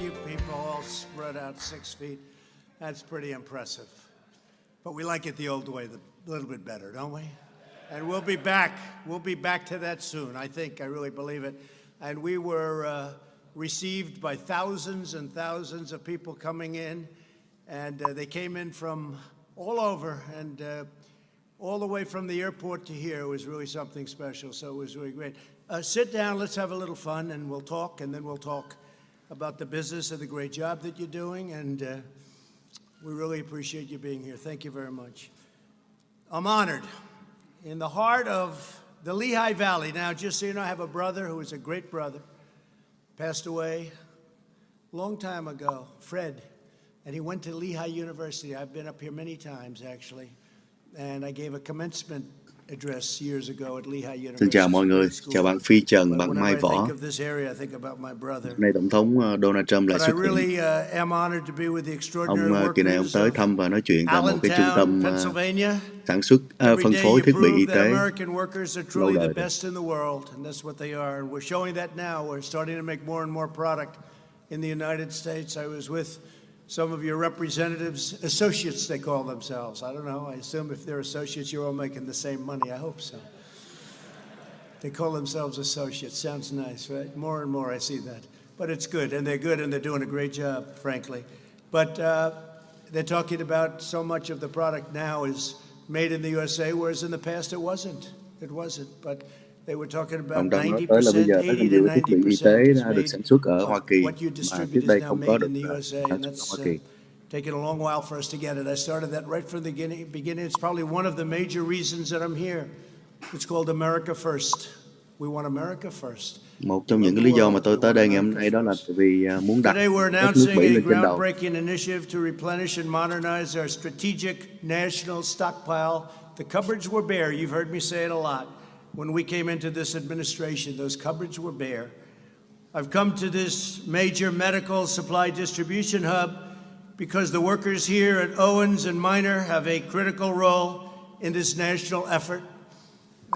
you people all spread out 6 feet. That's pretty impressive. But we like it the old way, a little bit better, don't we? And we'll be back. We'll be back to that soon, I think. I really believe it. And we were received by thousands and thousands of people coming in. And they came in from all over and all the way from the airport to here. It was really something special, so it was really great. Sit down, let's have a little fun, and we'll talk, and then we'll talk about the business and the great job that you're doing, and we really appreciate you being here. Thank you very much. I'm honored. In the heart of the Lehigh Valley, now just so you know, I have a brother who was a great brother, passed away a long time ago, Fred, and he went to Lehigh University. I've been up here many times, actually, and I gave a commencement address years ago at Lehigh University. Xin chào mọi người, chào bạn Phi Trần, bạn Mai Võ. Nay Tổng thống Donald Trump lại xuất hiện. Kỳ này ông tới thăm và nói chuyện tại một cái trung tâm sản xuất phân phối thiết bị y tế lâu đời. Some of your representatives, associates they call themselves. I don't know. I assume if they're associates, you're all making the same money. I hope so. They call themselves associates. Sounds nice, right? More and more I see that. But it's good, and they're doing a great job, frankly. But they're talking about so much of the product now is made in the USA, whereas in the past it wasn't. It wasn't. But they were talking about 90%, 80 to 90% đã được sản xuất ở Hoa Kỳ mà trước đây không có được sản xuất ở Hoa Kỳ. Taken a long while for us to get it. I started that right from the beginning. It's probably one of the major reasons that I'm here. It's called America First. We want America first. Một trong những cái lý do mà tôi tới đây ngày hôm nay đó là vì muốn đặt đất nước Mỹ lên trên đầu. Today we're announcing a groundbreaking initiative to replenish and modernize our strategic national stockpile. The cupboards were bare. You've heard me say it a lot. When we came into this administration, those cupboards were bare. I've come to this major medical supply distribution hub because the workers here at Owens and Minor have a critical role in this national effort.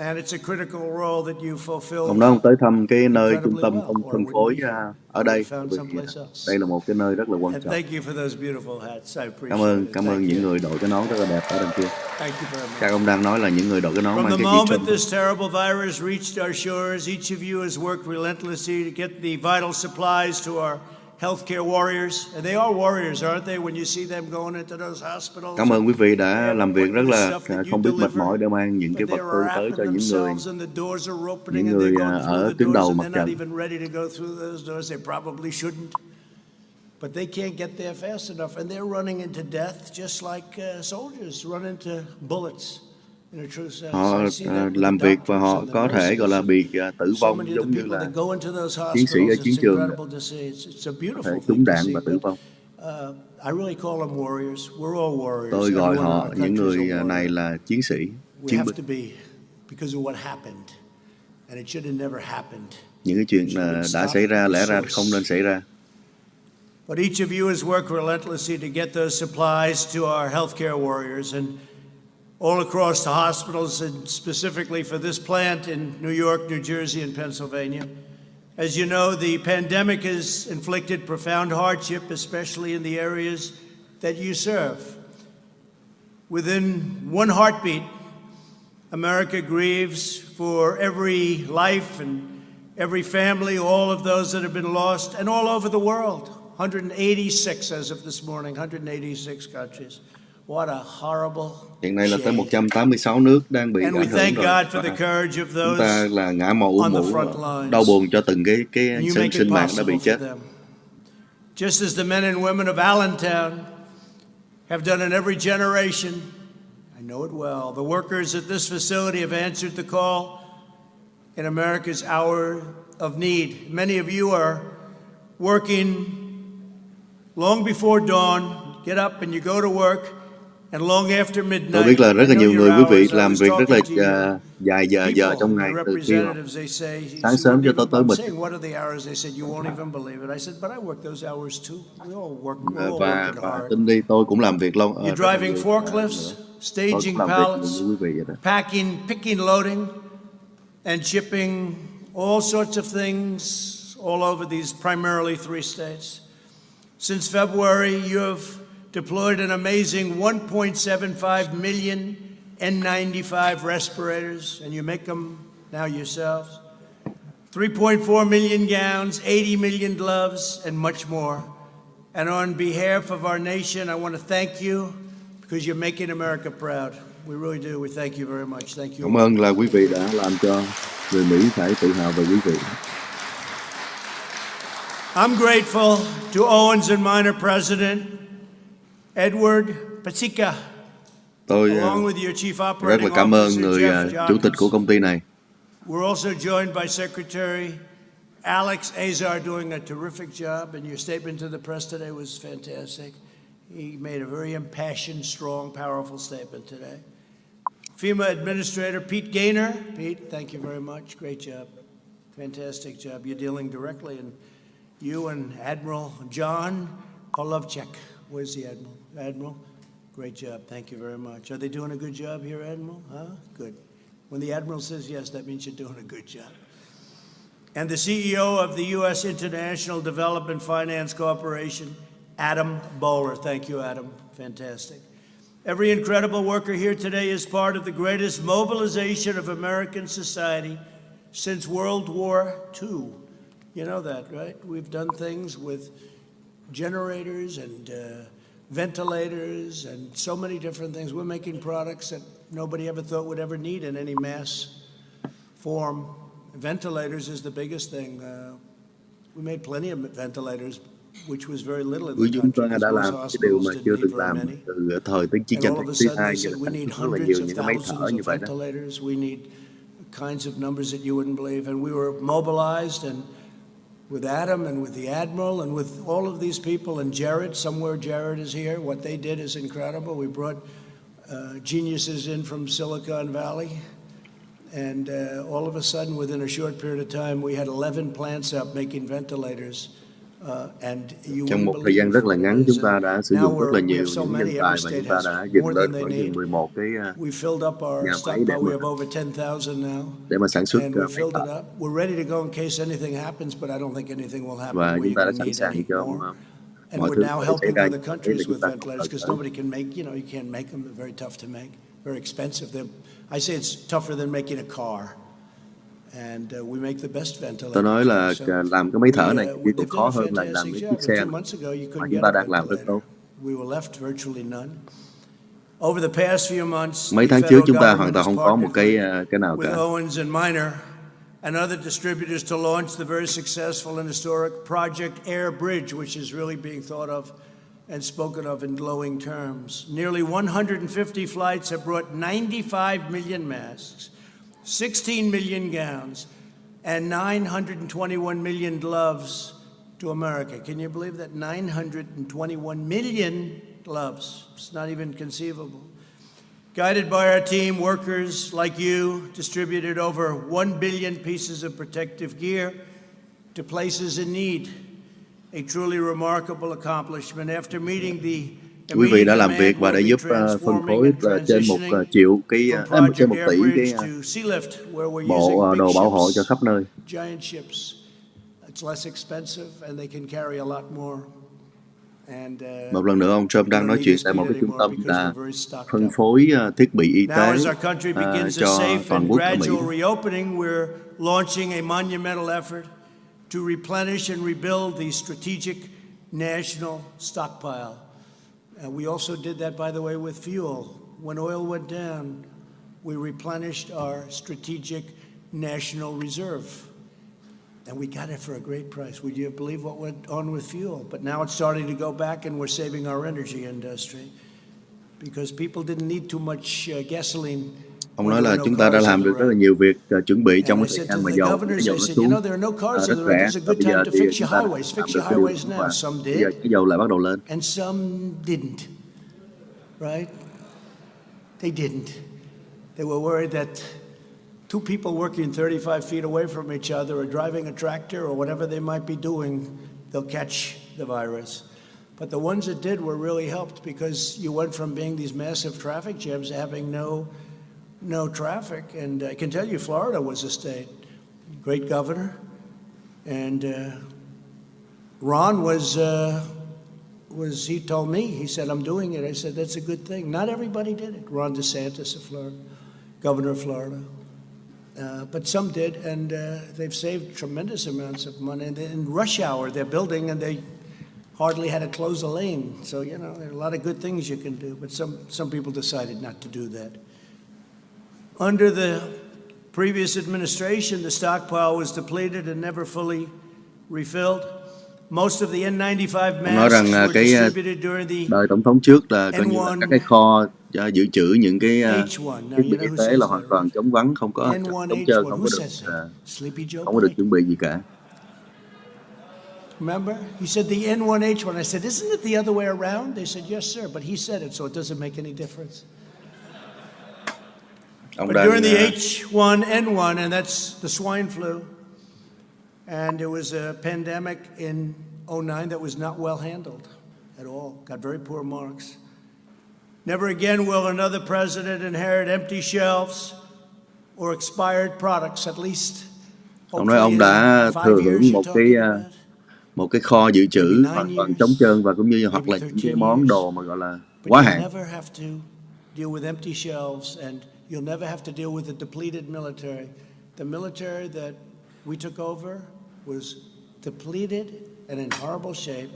And it's a critical role that you fulfill. Ông nói ông tới thăm cái nơi trung tâm phân phối ở đây. Đây là một cái nơi rất là quan trọng. Cảm ơn những người đội cái nón rất là đẹp ở đằng kia. Các ông đang nói là những người đội cái nón mang cái gì From the moment this terrible virus reached our shores, each of you has worked relentlessly to get the vital supplies to our healthcare warriors, and they are warriors, aren't they? When you see them going into those hospitals. Cảm ơn quý vị đã làm việc rất là không biết mệt mỏi để mang những cái vật tư tới cho những người ở tuyến đầu mặt trận. But they can't get there fast enough, and they're running into death just like soldiers run into bullets. Họ làm việc và họ có thể gọi là bị tử vong giống như là chiến sĩ ở chiến trường, có thể trúng đạn và tử vong. Tôi gọi họ, những người này là chiến sĩ, chiến binh. Những cái chuyện đã xảy ra lẽ ra không nên xảy ra. But each of you has worked relentlessly to get those supplies to our healthcare warriors and all across the hospitals, and specifically for this plant in New York, New Jersey, and Pennsylvania. As you know, the pandemic has inflicted profound hardship, especially in the areas that you serve. Within one heartbeat, America grieves for every life and every family, all of those that have been lost, and all over the world. 186 as of this morning, 186 countries. What a horrible Hiện nay là tới 186 nước đang bị ảnh hưởng rồi. Chúng ta là ngã màu u mũ, đau buồn cho từng cái sinh mạng đã bị chết. Just as the men and women of Allentown have done in every generation, I know it well. The workers at this facility have answered the call in America's hour of need. Many of you are working long before dawn. Get up and you go to work. Tôi biết là rất là nhiều người quý vị làm việc rất là dài giờ trong ngày, từ khi sáng sớm cho tới mịt. Và tin đi, tôi cũng làm việc lâu. Tôi cũng làm việc như quý vị vậy đó. Packing, picking, loading, and shipping all sorts of things all over these primarily 3 states. Since February, you have deployed an amazing 1.75 million N95 respirators, and you make them now yourselves. 3.4 million gowns, 80 million gloves, and much more. And on behalf of our nation, I want to thank you because you're making America proud. We really do. We thank you very much. Thank you. Cảm ơn là quý vị đã làm cho người Mỹ phải tự hào về quý vị. I'm grateful to Owens and Minor President Edward Pasica, Tôi along with your Chief rất Operating là cảm ơn Officer người Jeff chủ tịch của Jobs. công ty này. We're also joined by Secretary Alex Azar doing a terrific job, and your statement to the press today was fantastic. He made a very impassioned, strong, powerful statement today. FEMA Administrator Pete Gaynor. Pete, thank you very much. Great job. Fantastic job. You're dealing directly, and you and Admiral John Kolovchek. Where's the Admiral? Admiral, great job. Thank you very much. Are they doing a good job here, Admiral? Huh? Good. When the Admiral says yes, that means you're doing a good job. And the CEO of the U.S. International Development Finance Corporation, Adam Bowler. Thank you, Adam. Fantastic. Every incredible worker here today is part of the greatest mobilization of American society since World War II. You know that, right? We've done things with generators and ventilators and so many different things. We're making products that nobody ever thought would ever need in any mass form. Ventilators is the biggest thing. We made plenty of ventilators, which was very little in the Chúng country. ta đã làm cái điều mà chưa từng làm Many. từ thời chiến And tranh all of thế a kỷ thứ sudden hai, they như said là we sản need xuất rất là hundreds nhiều of những cái máy thở thousands như of vậy đó. ventilators. We need kinds of numbers that you wouldn't believe. And we were mobilized, and with Adam and with the Admiral and with all of these people, and Jared, somewhere Jared is here. What they did is incredible. We brought geniuses in from Silicon Valley. And all of a sudden, within a short period of time, we had 11 plants up making ventilators. Trong một thời gian rất là ngắn, chúng ta đã sử dụng rất là nhiều những nhân tài và chúng ta đã dựng lên khoảng chừng 11 cái nhà máy để mà sản xuất máy thở. Và chúng ta đã sẵn sàng cho mọi thứ có thể xảy ra. Đấy là chúng ta very expensive. I say it's tougher than making a car. And we make the best ventilator. Tôi nói là làm cái máy thở này chỉ còn khó hơn là làm cái chiếc xe mà chúng ta đang làm rất tốt. Mấy tháng trước chúng ta hoàn toàn không có một cái nào cả. And other distributors to launch the very successful and historic Project Air Bridge, which is really being thought of and spoken of in glowing terms. Nearly 150 flights have brought 95 million masks, 16 million gowns, and 921 million gloves to America. Can you believe that? 921 million gloves. It's not even conceivable. Guided by our team, workers like you distributed over 1 billion pieces of protective gear to places in need. A truly remarkable accomplishment. After meeting the Quý vị đã làm việc và đã giúp phân phối trên 1 triệu trên 1 tỷ cái bộ đồ bảo hộ cho khắp nơi. Một lần nữa, ông Trump đang nói chuyện tại một cái trung tâm là phân phối thiết bị y tế cho toàn quốc ở Mỹ. To replenish and rebuild the strategic national stockpile. We also did that, by the way, with fuel. When oil went down, we replenished our strategic national reserve. And we got it for a great price. Would you believe what went on with fuel? But now it's starting to go back, and we're saving our energy industry. Because people didn't need too much gasoline. Ông nói là chúng ta đã làm được rất là nhiều việc chuẩn bị trong cái thời gian mà dầu nó xuống rất rẻ. Và bây giờ thì chúng ta làm được cái điều và bây giờ cái dầu lại bắt đầu lên. And some didn't, right? They didn't. They were worried that two people working 35 feet away from each other or driving a tractor or whatever they might be doing, they'll catch the virus. But the ones that did were really helped because you went from being these massive traffic jams to having no traffic. And I can tell you, Florida was a state. Great governor. And Ron was was, he told me, he said, I'm doing it. I said, that's a good thing. Not everybody did it. Ron DeSantis of Florida, governor of Florida. But some did, and they've saved tremendous amounts of money. And in rush hour, they're building, and they hardly had to close a lane. So, you know, there are a lot of good things you can do, but some people decided not to do that. Under the previous administration, the stockpile was depleted and never fully refilled. Most of the N95 nói rằng masks were cái distributed during the đời tổng thống trước là coi như là các cái kho dự trữ những cái thiết bị y tế là hoàn toàn trống vắng, không có trống trơn, không có được chuẩn bị gì cả. Remember? He said the N1H1. I said, isn't it the other way around? They said, yes, sir, but he said it, so it doesn't make any difference. But during the H1N1, and that's the swine flu, and there was a pandemic in 2009 that was not well handled at all, got very poor marks. Never again will another president inherit empty shelves or expired products, at least. Ông nói ông đã thừa hưởng một cái kho dự trữ hoàn toàn trống trơn và cũng như hoặc là những cái món đồ mà gọi là quá hạn. You'll never have to deal with the depleted military. The military that we took over was depleted and in horrible shape.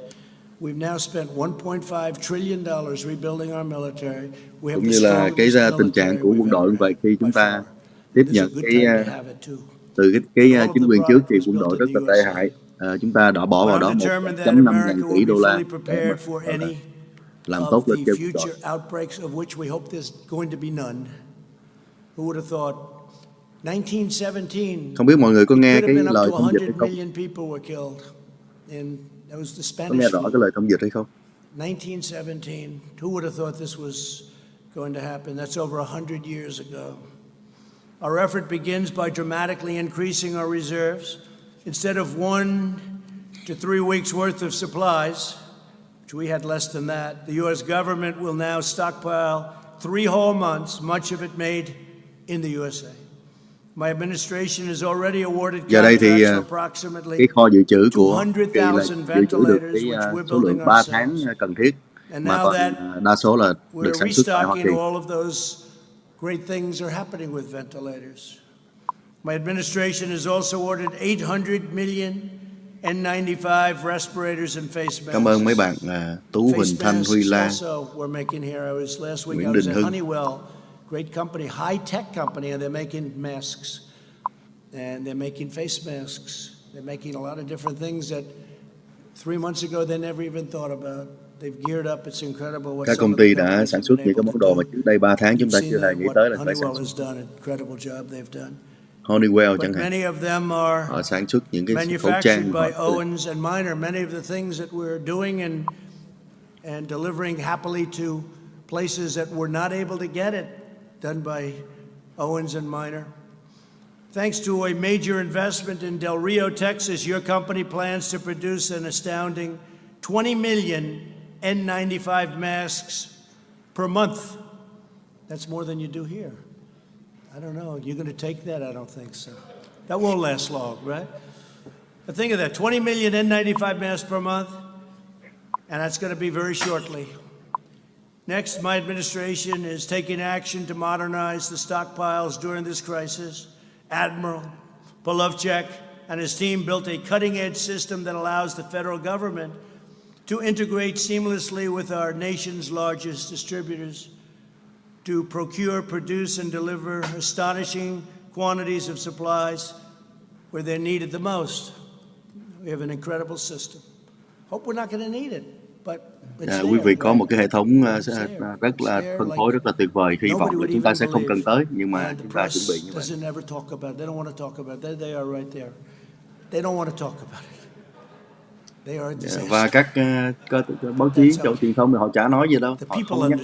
We've now spent $1.5 trillion rebuilding our military. Cũng như là cái tình trạng của quân đội vậy, khi chúng ta tiếp nhận từ cái chính quyền trước thì quân đội rất là tệ hại. Chúng ta đã bỏ vào đó 1.5 ngàn tỷ đô la để làm tốt lên cho quân đội. Who would have thought? 1917. Không biết mọi người có nghe cái lời thông dịch hay không? Có nghe rõ cái lời thông dịch hay không? 1917. Who would have thought this was going to happen? That's over 100 years ago. Our effort begins by dramatically increasing our reserves. Instead of 1 to 3 weeks worth of supplies, which we had less than that, the U.S. government will now stockpile 3 whole months, much of it made in the USA. My administration has already awarded contracts for approximately cái kho dự trữ của dự trữ được cái số lượng 3 tháng cần thiết, mà còn đa số là được sản xuất tại Hoa Kỳ. All of those great things are happening with ventilators. My administration has also ordered 800 million N95 respirators and face masks. Cảm ơn mấy bạn Tú, Huỳnh, Thanh, Huy Lan, Nguyễn Đình Hưng. Great company, high-tech company, and they're making masks. And they're making face masks. They're making a lot of different things that 3 months ago they never even thought about. They've geared up. It's incredible what các công ty đã sản xuất những cái món đồ mà trước đây 3 tháng chúng ta chưa hề nghĩ tới là phải sản xuất. Honeywell chẳng hạn, họ sản xuất những cái khẩu trang. By Owens and Minor, many of the things that we're doing and delivering happily to places that were not able to get it, done by Owens and Minor. Thanks to a major investment in Del Rio, Texas, your company plans to produce an astounding 20 million N95 masks per month. That's more than you do here. I don't know. You're going to take that? I don't think so. That won't last long, right? But think of that, 20 million N95 masks per month, and that's going to be very shortly. Next, my administration is taking action to modernize the stockpiles during this crisis. Admiral Polovchek and his team built a cutting-edge system that allows the federal government to integrate seamlessly with our nation's largest distributors to procure, produce, and deliver astonishing quantities of supplies where they're needed the most. We have an incredible system. Hope we're not going to need it. Quý vị có một cái hệ thống rất là phân phối rất là tuyệt vời, hy vọng là chúng ta sẽ không cần tới, nhưng mà chúng ta chuẩn bị như vậy. Và các báo chí, chỗ truyền thông thì họ chả nói gì đâu. Họ không nhắc.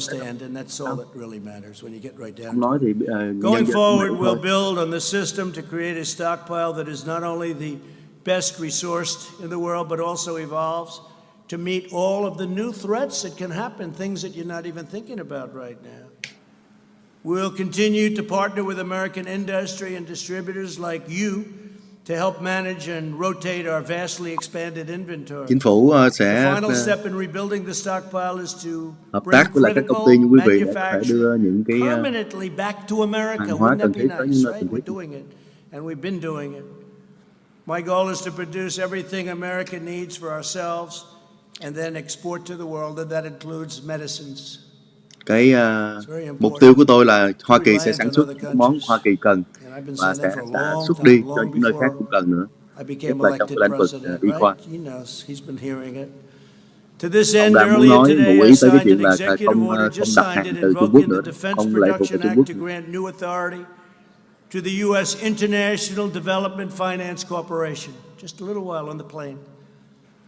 Không nói thì Going forward, we'll build on the system to create a stockpile that is not only the best resourced in the world, but also evolves to meet all of the new threats that can happen, things that you're not even thinking about right now. We'll continue to partner with American industry and distributors like you to help manage and rotate our vastly expanded inventory. Chính phủ The sẽ final step in rebuilding the stockpile is to hợp bring tác với lại các công ty như critical quý vị để có thể manufacturing đưa những cái permanently back to America. hàng hóa Wouldn't cần that be thiết tới những nice, nơi cần right? thiết. We're doing it, and we've been doing it. My goal is to produce everything America needs for ourselves and then export to the world, and that includes medicines. Cái mục tiêu của tôi là Hoa Kỳ sẽ sản xuất những món Hoa Kỳ cần và sẽ xuất đi cho những nơi khác cũng cần nữa, nhất là trong cái lĩnh vực y khoa. Ông đã muốn nói ngụ ý tới cái chuyện là không đặt hàng từ Trung Quốc nữa, không lệ thuộc vào Trung Quốc nữa. To the U.S. International Development Finance Corporation, just a little while on the plane.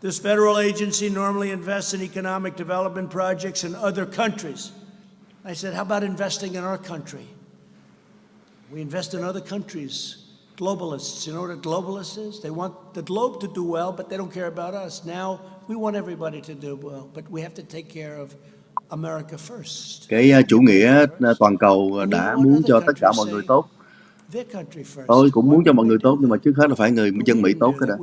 This federal agency normally invests in economic development projects in other countries. I said, how about investing in our country? We invest in other countries. Globalists, you know what a globalist is? They want the globe to do well, but they don't care about us. Now, we want everybody to do well, but we have to take care of America first. Cái chủ nghĩa toàn cầu đã muốn cho tất cả mọi người tốt. Tôi cũng muốn cho mọi người tốt, nhưng mà trước hết là phải người dân Mỹ tốt cái đã.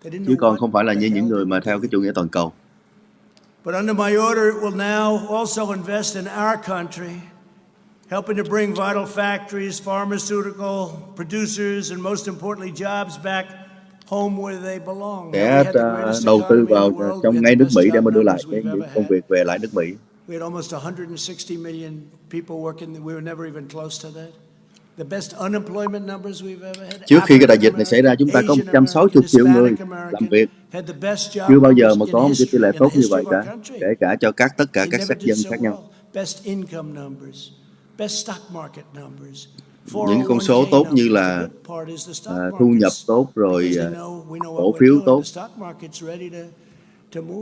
Chứ còn không phải là như những người mà theo cái chủ nghĩa toàn cầu. But under my order, it will now also invest in our country, helping to bring vital factories, pharmaceutical producers, and most importantly, jobs back home where they belong. Sẽ đầu tư vào trong ngay nước Mỹ để mà đưa lại những công việc về lại nước Mỹ. We had almost 160 million people working. We were never even close to that. The best unemployment numbers we've ever had. Trước khi cái đại dịch này xảy ra, chúng ta có 160 triệu người làm việc. Chưa bao giờ mà có một cái tỷ lệ tốt như vậy cả, kể cả cho tất cả các sắc dân khác nhau. Những con số tốt như là thu nhập tốt rồi cổ phiếu tốt.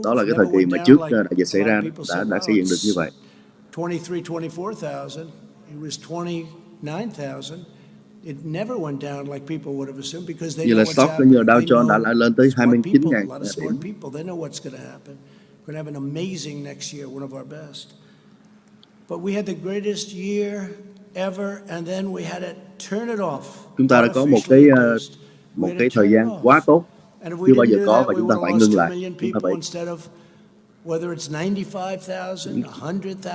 Đó là cái thời kỳ mà trước đại dịch xảy ra đã xây dựng được như vậy. 24,000. It was 29,000. It never went down like people would have assumed because they know what's happening. Như Dow Jones đã lên tới 29.000 điểm. They know what's going to happen. We're going to have an amazing next year, one of our best. But we had the greatest year ever, and then we had to turn it off. Chúng ta đã có một cái thời gian quá tốt, chưa bao giờ có, và chúng ta phải ngưng lại.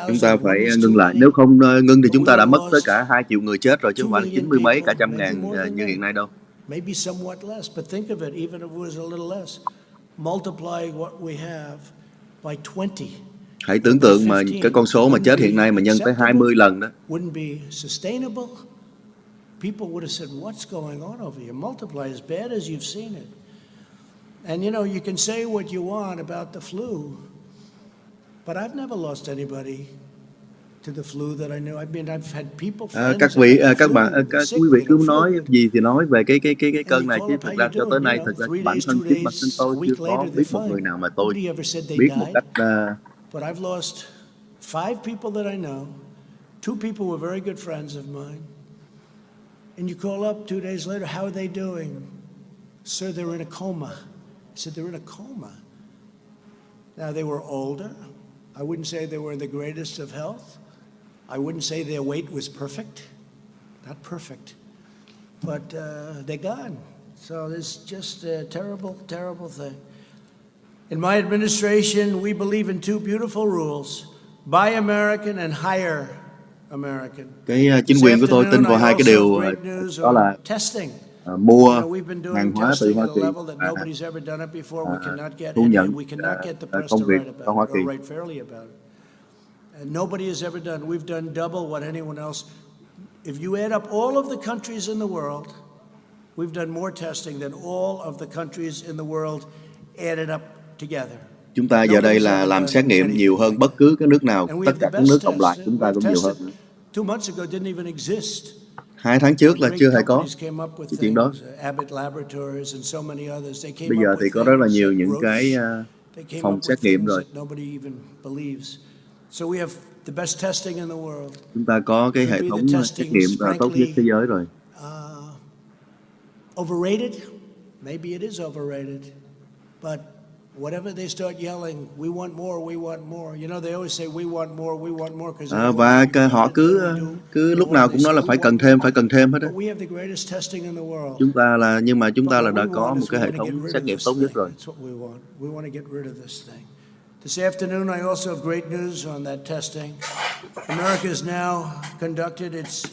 Chúng ta phải ngưng lại. Nếu không ngưng thì chúng ta đã mất tới cả 2 triệu người chết rồi, chứ không phải là 90 mấy cả trăm ngàn như hiện nay đâu. Hãy tưởng tượng mà cái con số mà chết hiện nay mà nhân tới 20 lần đó. People would have said, what's going on over here? Multiply as bad as you've seen it. And you know, you can say what you want about the flu, but I've never lost anybody to the flu that I knew. I mean, I've had people. Các quý vị cứ nói gì thì nói về cái cơn này, chứ thực ra cho tới nay, thực ra bản thân tôi chưa có biết một người nào mà tôi biết một cách. But I've lost 5 people that I know. 2 people were very good friends of mine. And you call up 2 days later, how are they doing? Sir, they're in a coma. I said, they're in a coma. Now, they were older. I wouldn't say they were in the greatest of health. I wouldn't say their weight was perfect. Not perfect. But they're gone. So it's just a terrible, terrible thing. In my administration, we believe in 2 beautiful rules. Buy American and hire American. Cái chính quyền của tôi tin vào 2 cái điều, đó là mua hàng hóa từ Hoa Kỳ và thu nhận công việc ở Hoa Kỳ. Nobody has ever done. We've done double what anyone else. If you add up all of the countries in the world, we've done more testing than all of the countries in the world added up together. Chúng ta giờ đây là làm xét nghiệm nhiều hơn bất cứ cái nước nào, tất cả các nước cộng lại chúng ta cũng nhiều hơn. 2 months ago didn't even exist. 2 tháng trước là chưa hề có cái chuyện đó. Bây giờ thì có rất là nhiều những cái phòng xét nghiệm rồi. Chúng ta có cái hệ thống xét nghiệm tốt nhất thế giới rồi. Overrated? Maybe it is overrated. But whatever they start yelling, we want more, we want more. You know, they always say we want more, we want more. Và họ cứ lúc nào cũng nói là phải cần thêm hết á. Nhưng mà chúng ta đã có một cái hệ thống xét nghiệm tốt nhất rồi. This afternoon, I also have great news on that testing. America has now conducted its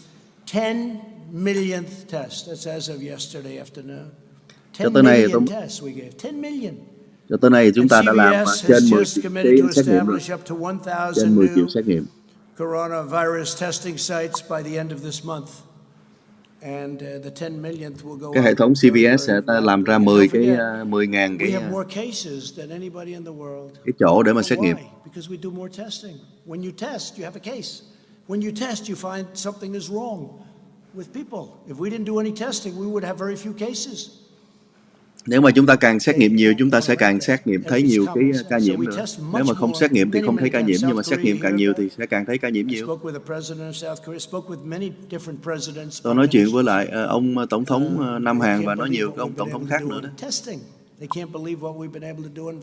10 millionth test. That's as of yesterday afternoon. 10 million tests we gave. 10 million. Cho tới nay chúng ta đã làm trên 10 triệu xét nghiệm rồi. Trên 10 triệu xét nghiệm. Coronavirus testing sites by the end of this month. And the 10 millionth will go. Cái hệ thống CVS sẽ làm ra 10.000 cái chỗ để mà xét nghiệm. Because we do more testing. When you test, you have a case. When you test, you find something is wrong with people. If we didn't do any testing, we would have very few cases. Nếu mà chúng ta càng xét nghiệm nhiều, chúng ta sẽ càng xét nghiệm thấy nhiều cái ca nhiễm nữa. Nếu mà không xét nghiệm thì không thấy ca nhiễm, nhưng mà xét nghiệm càng nhiều thì sẽ càng thấy ca nhiễm nhiều. Tôi nói chuyện với lại ông Tổng thống Nam Hàn và nói nhiều cái ông Tổng thống khác nữa đó.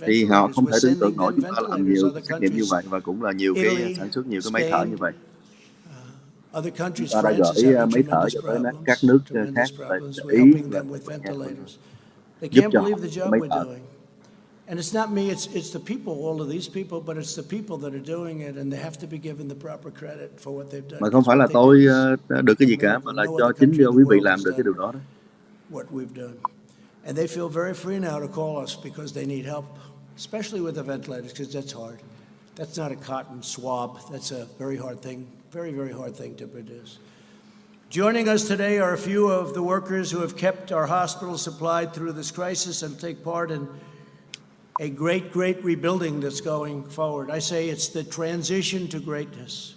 Thì họ không thể tưởng tượng nổi chúng ta làm nhiều xét nghiệm như vậy và cũng là nhiều cái sản xuất nhiều cái máy thở như vậy. Chúng ta đã gửi máy thở cho tới các nước khác tại Ý và They can't believe the job we're doing. And it's not me, it's the people, all of these people, but it's the people that are doing it, and they have to be given the proper credit for what they've done. Mà không phải là tôi được cái gì cả, mà là cho chính do quý vị làm được cái điều đó đó. What we've done. And they feel very free now to call us because they need help, especially with the ventilators, because that's hard. That's not a cotton swab. That's a very hard thing, very, very hard thing to produce. Joining us today are a few of the workers who have kept our hospitals supplied through this crisis and take part in a great, great rebuilding that's going forward. I say it's the transition to greatness.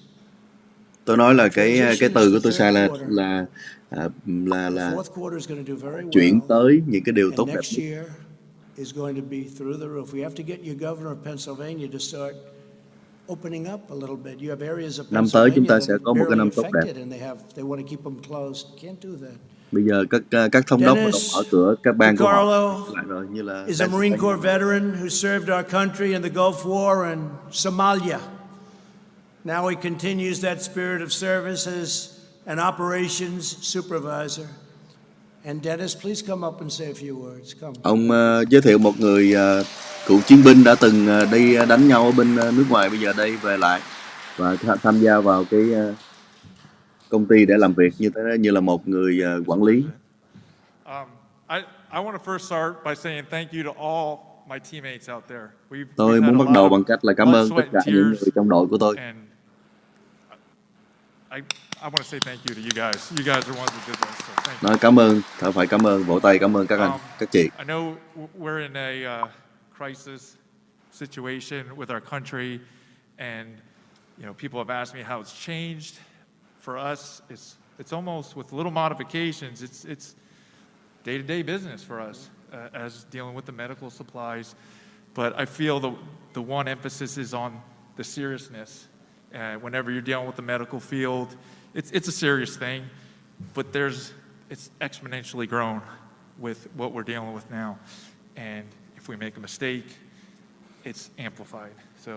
Tôi nói là cái từ của tôi sai là chuyển tới những cái điều tốt đẹp nhất. Is going to be through the roof. We have to get your governor of Pennsylvania to start opening up a little bit. You have areas of năm tới chúng ta sẽ có một cái năm tốt đẹp. Bây giờ các thống đốc bắt đầu mở cửa các bang của họ lại rồi, như là is a Marine Corps veteran who served our country in the Gulf War and Somalia. Now he continues that spirit of service as an operations supervisor. And Dennis, please come up and say a few words. Come. Ông giới thiệu một người cựu chiến binh đã từng đi đánh nhau ở bên nước ngoài, bây giờ đây về lại và tham gia vào cái công ty để làm việc như là một người quản lý. I want to first start by saying thank you to all my teammates out there. Tôi muốn bắt đầu bằng cách là cảm ơn tất cả những người trong đội của tôi. I want to say thank you to you guys. You guys are ones who did this. So thank you. Nói cảm ơn, phải cảm ơn, vỗ tay cảm ơn các anh, các chị. I know we're in a crisis situation with our country, and people have asked me how it's changed. For us, it's almost with little modifications. It's day-to-day business for us as dealing with the medical supplies. But I feel the one emphasis is on the seriousness. Whenever you're dealing with the medical field, it's a serious thing, but it's exponentially grown with what we're dealing with now. And if we make a mistake, it's amplified. So,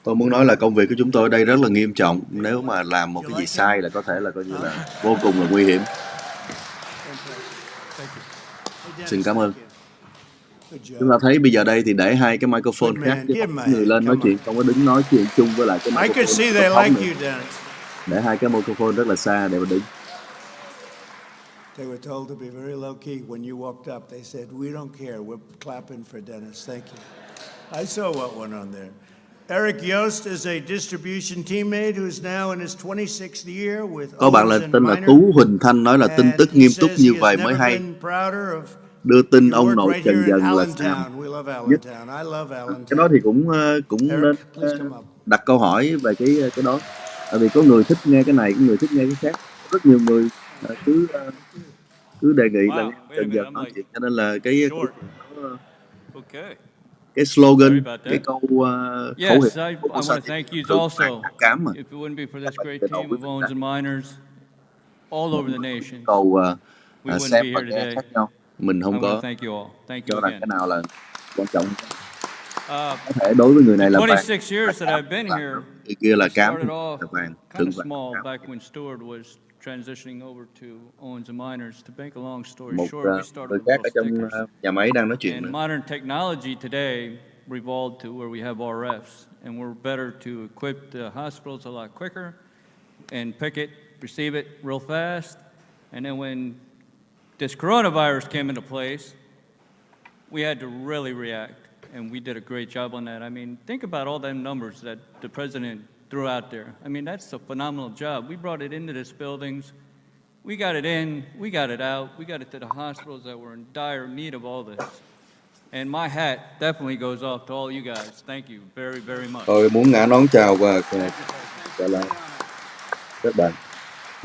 tôi muốn nói là công việc của chúng tôi ở đây rất là nghiêm trọng. Nếu mà làm một cái gì sai là có thể là coi như là vô cùng là nguy hiểm. Xin cảm ơn. Chúng ta thấy bây giờ đây thì để hai cái microphone khác chứ người lên nói chuyện không có đứng nói chuyện chung với lại cái microphone để hai cái microphone rất là xa để mà đứng. They were told to be very low key when you walked up. They said, "We don't care. We're clapping for Dennis. Thank you." I saw what went on there. Eric Yost is a distribution teammate who is now in his 26th year with Có bạn là tên là Tú Huỳnh Thanh nói là tin tức nghiêm túc như vậy mới hay. Đưa tin ông nội Trần Dần là Sam nhất. Cái đó thì cũng nên đặt câu hỏi về cái đó. Tại vì có người thích nghe cái này, có người thích nghe cái khác. Rất nhiều người cứ đề nghị là Trần Dần nói chuyện, cho nên là cái slogan, cái câu khẩu hiệu của Sa thank you also. cám mà. If it wouldn't be for this great team of Owens and miners all over the nation, Cầu we wouldn't xem be và here nghe today. khác nhau. mình I không want to có thank you all. Thank cho you rằng again. cái nào là quan trọng. Uh, Có thể đối với người này the là vàng, 26 years that I've been here, người kia là we cám, started off là vàng, kind thượng of vàng, small cám. back when Stewart was transitioning over to Owens and Miners. To make a long story Một short, we người started with khác ở little trong stickers. nhà máy đang nói chuyện And nữa. modern technology today revolved to where we have RFs, and we're better to equip the hospitals a lot quicker and pick it, receive it real fast. And then when this coronavirus came into place, we had to really react, and we did a great job on that. I mean, think about all them numbers that the president threw out there. I mean, that's a phenomenal job. We brought it into these buildings. We got it in, we got it out, we got it to the hospitals that were in dire need of all this. And my hat definitely goes off to all you guys. Thank you very, very much. Tôi muốn ngã nón chào và gọi là các bạn,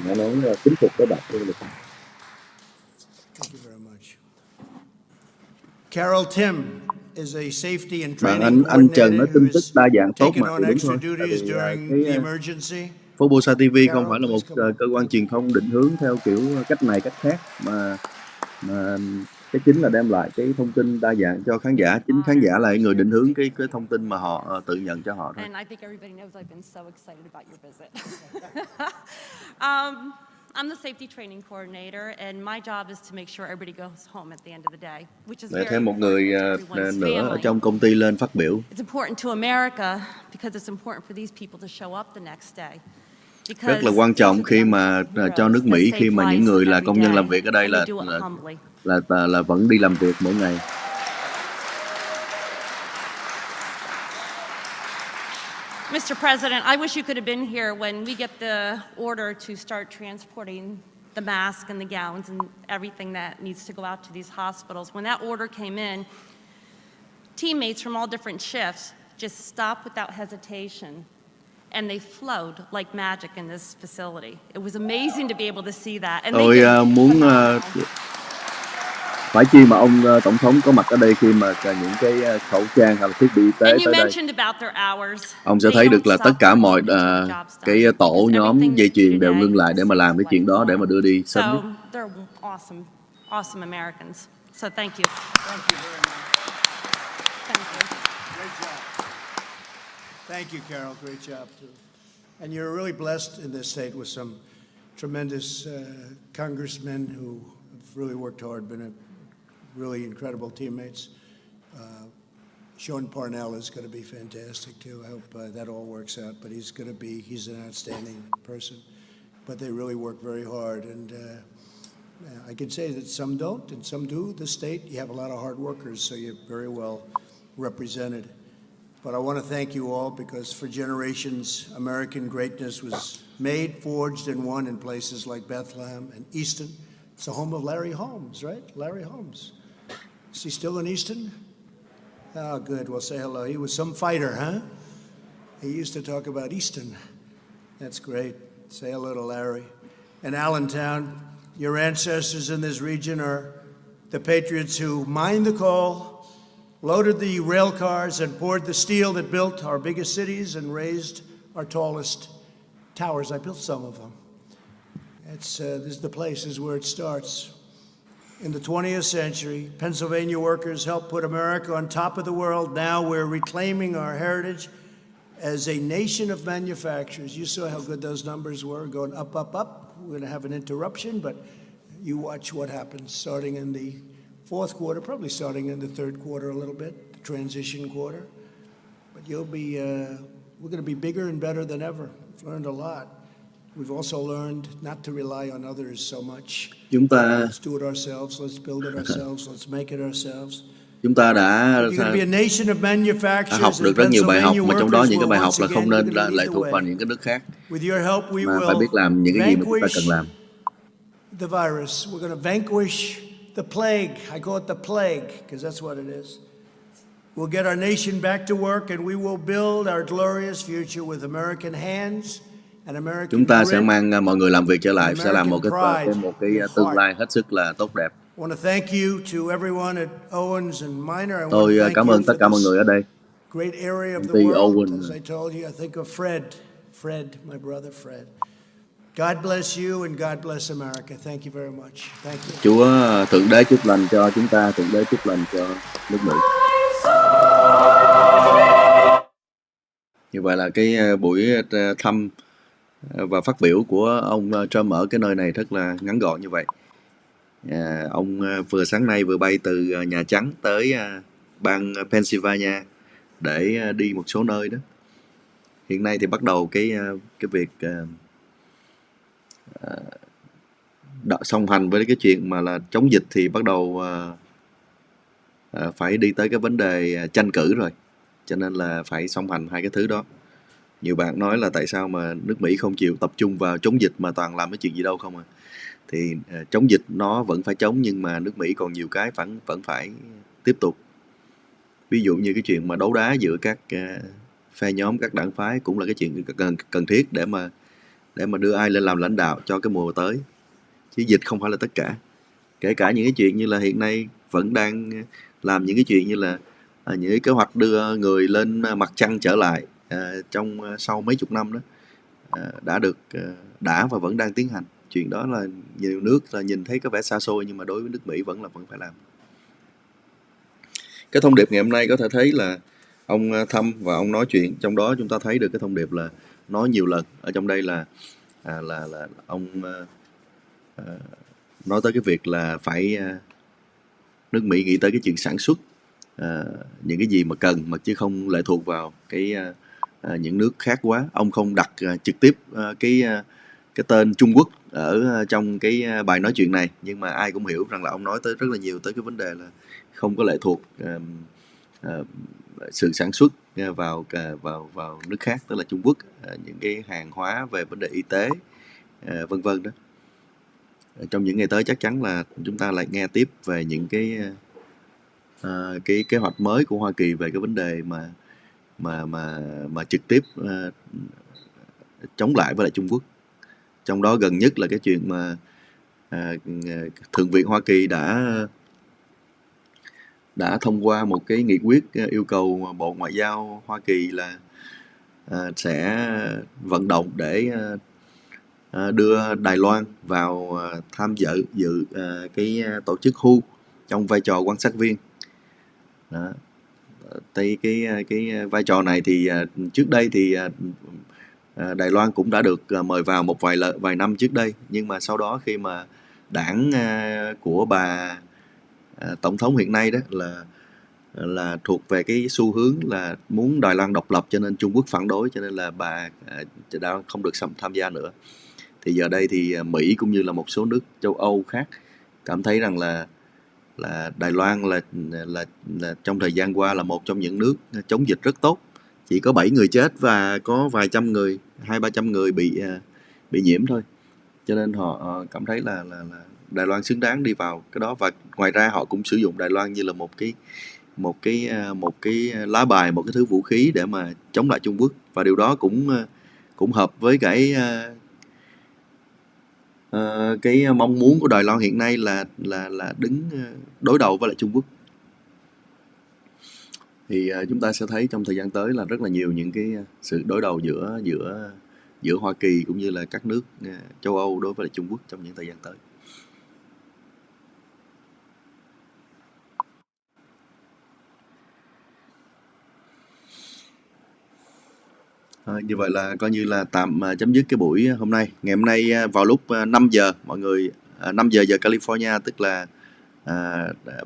ngã nón kính phục các bạn. Thank you very much. Carol Tim is a safety and Bạn training anh Trần nói coordinator tin who tức has đa dạng tốt taken mà on thì đúng extra thôi. Tại duties vì during the cái emergency. Formosa TV không Carol, phải là một please come on. cơ quan truyền thông định hướng theo kiểu cách này cách khác mà cái chính là đem lại cái thông tin đa dạng cho khán giả. Chính khán giả là người định hướng cái thông tin mà họ tự nhận cho họ thôi. And I think everybody knows I've been so excited about your visit. I'm the safety training coordinator, and my job is to make sure everybody goes home at the end of the day, which is Để very thêm một người important to everyone's nữa ở family. trong công ty lên phát biểu. It's important to America because it's important for these people to show up the next day. Rất là quan trọng khi mà cho nước Mỹ khi mà những người là công nhân làm việc ở đây là vẫn đi làm việc mỗi ngày. Mr. President, I wish you could have been here when we get the order to start transporting the masks and the gowns and everything that needs to go out to these hospitals. When that order came in, teammates from all different shifts just stopped without hesitation, and they flowed like magic in this facility. It was amazing to be able to see that. And Tôi muốn phải chi mà ông Tổng thống có mặt ở đây khi mà những cái khẩu trang hay là thiết bị y tế tới đây. Ông sẽ thấy được là tất cả mọi cái tổ nhóm dây chuyền đều ngưng lại để mà làm cái chuyện đó để mà đưa đi sớm nhất. They're awesome, awesome Americans. So thank you. Thank you very much. Thank you. Great job. Thank you, Carol. Great job, too. And you're really blessed in this state with some tremendous congressmen who have really worked hard, been really incredible teammates. Sean Parnell is going to be fantastic, too. I hope that all works out. But he's an outstanding person. But they really work very hard. And I can say that some don't and some do. This state, you have a lot of hard workers, so you're very well represented. But I want to thank you all because for generations, American greatness was made, forged, and won in places like Bethlehem and Easton. It's the home of Larry Holmes, right? Larry Holmes. Is he still in Easton? Oh, good. Well, say hello. He was some fighter, huh? He used to talk about Easton. That's great. Say hello to Larry. And Allentown, your ancestors in this region are the patriots who mined the coal, loaded the rail cars, and poured the steel that built our biggest cities and raised our tallest towers. I built some of them. This is the place, is where it starts. In the 20th century, Pennsylvania workers helped put America on top of the world. Now we're reclaiming our heritage as a nation of manufacturers. You saw how good those numbers were, going up, up, up. We're going to have an interruption, but you watch what happens starting in the fourth quarter, probably starting in the third quarter a little bit, the transition quarter. But we're going to be bigger and better than ever. We've learned a lot. We've also learned not to rely on others so much. Let's do it ourselves. Let's build it ourselves. Let's make it ourselves. Chúng ta đã học được rất nhiều bài học, mà trong đó những cái bài học là không nên lệ thuộc vào những cái nước khác, mà phải biết làm những cái gì mà chúng ta cần làm. The virus. We're going to vanquish the plague. I call it the plague because that's what it is. We'll get our nation back to work and we will build our glorious future with American hands. Chúng ta sẽ mang mọi người làm việc trở lại, sẽ làm một cái tương lai hết sức là tốt đẹp. Tôi cảm ơn tất cả mọi người ở đây. Công ty Owens. God bless you and God bless America. Thank you very much. Thank you. Chúa Thượng Đế chúc lành cho chúng ta, Thượng Đế chúc lành cho nước Mỹ. Như vậy là cái buổi thăm và phát biểu của ông Trump ở cái nơi này rất là ngắn gọn như vậy. Ông vừa sáng nay vừa bay từ Nhà Trắng tới bang Pennsylvania để đi một số nơi đó. Hiện nay thì bắt đầu cái việc song hành với cái chuyện mà là chống dịch thì bắt đầu phải đi tới cái vấn đề tranh cử rồi, cho nên là phải song hành hai cái thứ đó. Nhiều bạn nói là tại sao mà nước Mỹ không chịu tập trung vào chống dịch mà toàn làm cái chuyện gì đâu không à. Thì chống dịch nó vẫn phải chống, nhưng mà nước Mỹ còn nhiều cái vẫn phải tiếp tục. Ví dụ như cái chuyện mà đấu đá giữa các phe nhóm, các đảng phái cũng là cái chuyện cần thiết để mà đưa ai lên làm lãnh đạo cho cái mùa tới. Chứ dịch không phải là tất cả. Kể cả những cái chuyện như là hiện nay vẫn đang làm những cái chuyện như là những cái kế hoạch đưa người lên mặt trăng trở lại sau mấy chục năm đó, đã và vẫn đang tiến hành. Chuyện đó là nhiều nước là nhìn thấy có vẻ xa xôi, nhưng mà đối với nước Mỹ vẫn phải làm. Cái thông điệp ngày hôm nay có thể thấy là ông Thăm và ông nói chuyện, trong đó chúng ta thấy được cái thông điệp là nói nhiều lần. Ở trong đây là ông nói tới cái việc là phải nước Mỹ nghĩ tới cái chuyện sản xuất những cái gì mà cần, mà chứ không lệ thuộc vào những nước khác quá. Ông không đặt trực tiếp cái tên Trung Quốc ở trong cái bài nói chuyện này, nhưng mà ai cũng hiểu rằng là ông nói tới rất là nhiều tới cái vấn đề là không có lệ thuộc sự sản xuất vào nước khác, tức là Trung Quốc, những cái hàng hóa về vấn đề y tế, vân vân đó. Trong những ngày tới chắc chắn là chúng ta lại nghe tiếp về những cái kế hoạch mới của Hoa Kỳ về cái vấn đề mà trực tiếp chống lại với lại Trung Quốc. Trong đó gần nhất là cái chuyện mà Thượng viện Hoa Kỳ đã thông qua một cái nghị quyết yêu cầu Bộ Ngoại giao Hoa Kỳ là sẽ vận động để đưa Đài Loan vào tham dự cái tổ chức WHO trong vai trò quan sát viên. Đó. Cái vai trò này thì trước đây thì Đài Loan cũng đã được mời vào một vài năm trước đây, nhưng mà sau đó khi mà đảng của bà Tổng thống hiện nay đó là thuộc về cái xu hướng là muốn Đài Loan độc lập, cho nên Trung Quốc phản đối, cho nên là bà đã không được tham gia nữa. Thì giờ đây thì Mỹ cũng như là một số nước châu Âu khác cảm thấy rằng là Đài Loan là trong thời gian qua là một trong những nước chống dịch rất tốt, chỉ có 7 người chết và có vài trăm người, 200-300 người bị nhiễm thôi, cho nên họ cảm thấy là Đài Loan xứng đáng đi vào cái đó. Và ngoài ra họ cũng sử dụng Đài Loan như là một cái lá bài, một cái thứ vũ khí để mà chống lại Trung Quốc, và điều đó cũng hợp với cái mong muốn của Đài Loan hiện nay là đứng đối đầu với lại Trung Quốc. Thì chúng ta sẽ thấy trong thời gian tới là rất là nhiều những cái sự đối đầu giữa Hoa Kỳ cũng như là các nước châu Âu đối với lại Trung Quốc trong những thời gian tới. Như vậy là coi như là tạm chấm dứt cái buổi hôm nay. Ngày hôm nay vào lúc 5 giờ mọi người, 5 giờ California, tức là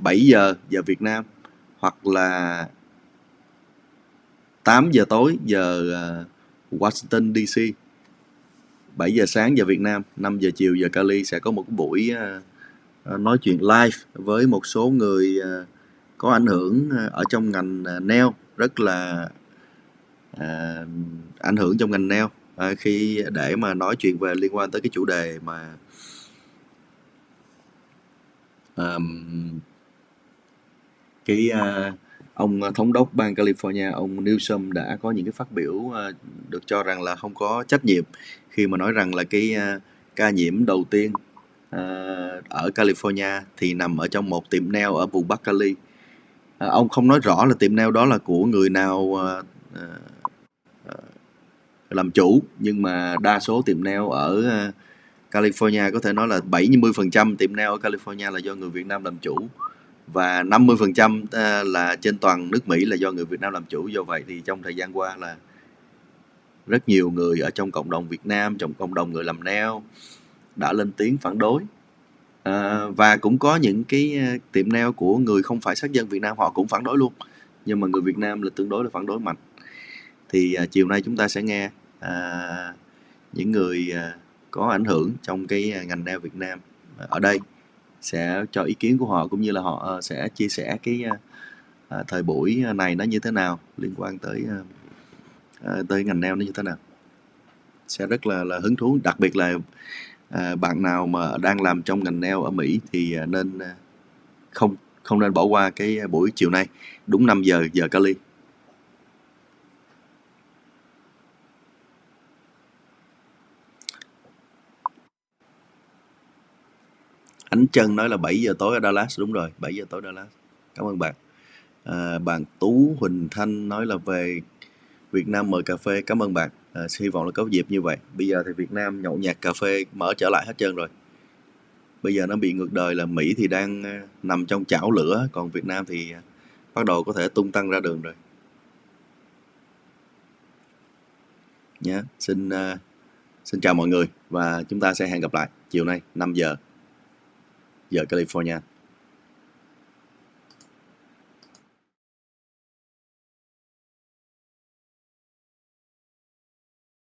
7 giờ giờ Việt Nam, hoặc là 8 giờ tối giờ Washington DC, 7 giờ sáng giờ Việt Nam, 5 giờ chiều giờ Cali sẽ có một cái buổi nói chuyện live với một số người có ảnh hưởng ở trong ngành nail, rất là ảnh hưởng trong ngành nail, khi để mà nói chuyện về liên quan tới cái chủ đề mà ông thống đốc bang California, ông Newsom đã có những cái phát biểu được cho rằng là không có trách nhiệm khi mà nói rằng là cái ca nhiễm đầu tiên ở California thì nằm ở trong một tiệm nail ở vùng Bắc Cali. Ông không nói rõ là tiệm nail đó là của người nào làm chủ, nhưng mà đa số tiệm nail ở California, có thể nói là 70% tiệm nail ở California là do người Việt Nam làm chủ, và 50% là trên toàn nước Mỹ là do người Việt Nam làm chủ. Do vậy thì trong thời gian qua là rất nhiều người ở trong cộng đồng Việt Nam, trong cộng đồng người làm nail đã lên tiếng phản đối. Và cũng có những cái tiệm nail của người không phải sắc dân Việt Nam họ cũng phản đối luôn, nhưng mà người Việt Nam là tương đối là phản đối mạnh. Thì chiều nay chúng ta sẽ nghe những người có ảnh hưởng trong cái ngành nail Việt Nam ở đây sẽ cho ý kiến của họ, cũng như là họ sẽ chia sẻ cái thời buổi này nó như thế nào, liên quan tới ngành nail nó như thế nào. Sẽ rất là hứng thú, đặc biệt là bạn nào mà đang làm trong ngành nail ở Mỹ thì nên không nên bỏ qua cái buổi chiều nay đúng 5 giờ giờ Cali. Ánh Trân nói là 7 giờ tối ở Dallas. Đúng rồi, 7 giờ tối Dallas. Cảm ơn bạn. Bạn Tú Huỳnh Thanh nói là về Việt Nam mời cà phê. Cảm ơn bạn. Hy vọng là có dịp như vậy. Bây giờ thì Việt Nam nhậu nhẹt cà phê mở trở lại hết trơn rồi. Bây giờ nó bị ngược đời là Mỹ thì đang nằm trong chảo lửa, còn Việt Nam thì bắt đầu có thể tung tăng ra đường rồi. Nhé. Xin chào mọi người và chúng ta sẽ hẹn gặp lại chiều nay 5 giờ giờ California.